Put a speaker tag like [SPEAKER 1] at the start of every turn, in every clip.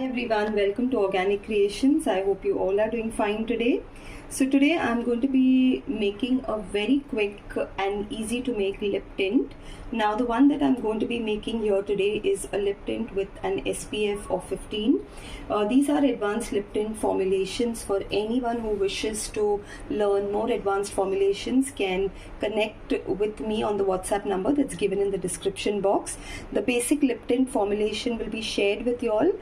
[SPEAKER 1] Everyone, welcome to Organic Creations. I hope you all are doing fine today. So today I'm going to be making a very quick and easy to make lip tint. Now the one that I'm going to be making here today is a lip tint with an SPF of 15. These are advanced lip tint formulations. For anyone who wishes to learn more advanced formulations can connect with me on the WhatsApp number that's given in the description box. The basic lip tint formulation will be shared with you all.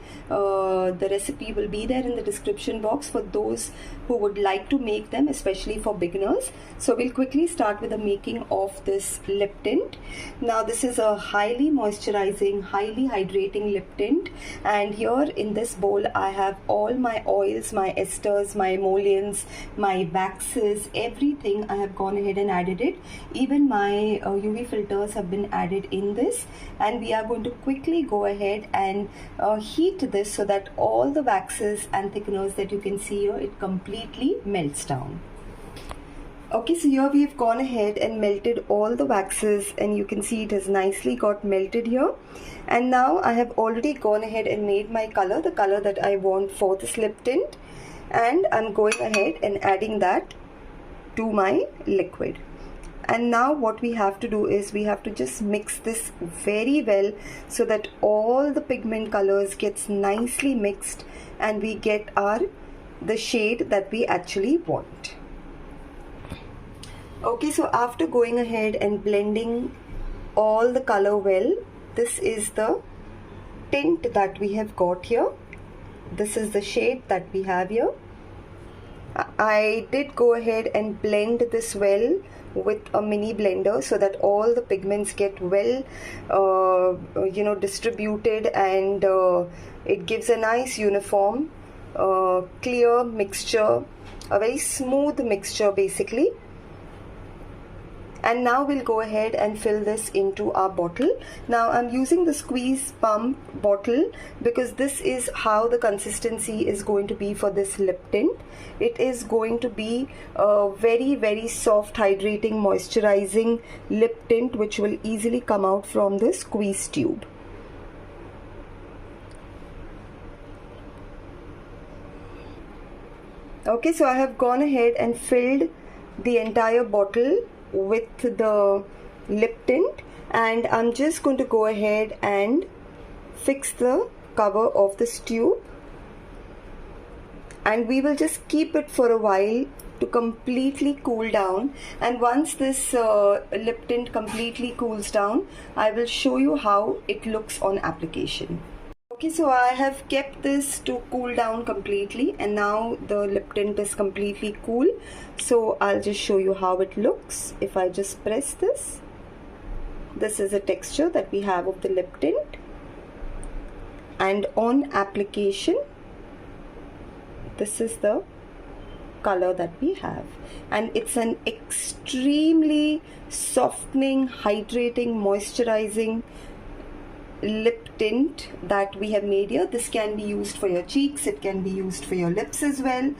[SPEAKER 1] The recipe will be there in the description box for those who would like to make them, especially for beginners. So we'll quickly start with the making of this lip tint. Now this is a highly moisturizing, highly hydrating lip tint, and here in this bowl I have all my oils, my esters, my emollients, my waxes, everything. I have gone ahead and added it. Even my UV filters have been added in this, and we are going to quickly go ahead and heat this so that all the waxes and thickeners that you can see here, it completely melts down. Okay, so here we've gone ahead and melted all the waxes, and you can see it has nicely got melted here. And now I have already gone ahead and made my color, the color that I want for this lip tint, and I'm going ahead and adding that to my liquid. And now what we have to do is we have to just mix this very well so that all the pigment colors gets nicely mixed and we get the shade that we actually want. Okay, so after going ahead and blending all the color well, this is the tint that we have got here. This is the shade that we have here. I did go ahead and blend this well with a mini blender so that all the pigments get well distributed, and it gives a nice uniform clear mixture, a very smooth mixture basically. And now we'll go ahead and fill this into our bottle. Now I'm using the squeeze pump bottle because this is how the consistency is going to be for this lip tint. It is going to be a very, very soft, hydrating, moisturizing lip tint which will easily come out from the squeeze tube. Okay, so I have gone ahead and filled the entire bottle with the lip tint, and I'm just going to go ahead and fix the cover of this tube, and we will just keep it for a while to completely cool down. And once this lip tint completely cools down, I will show you how it looks on application. Okay, so I have kept this to cool down completely, and now the lip tint is completely cool. So I'll just show you how it looks. If I just press this, this is the texture that we have of the lip tint, and on application, this is the color that we have, and it's an extremely softening, hydrating, moisturizing lip tint that we have made here. This can be used for your cheeks, it can be used for your lips as well.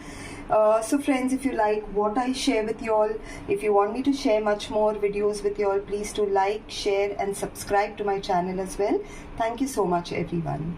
[SPEAKER 1] So friends, if you like what I share with you all, if you want me to share much more videos with you all, please do like, share and subscribe to my channel as well. Thank you so much everyone.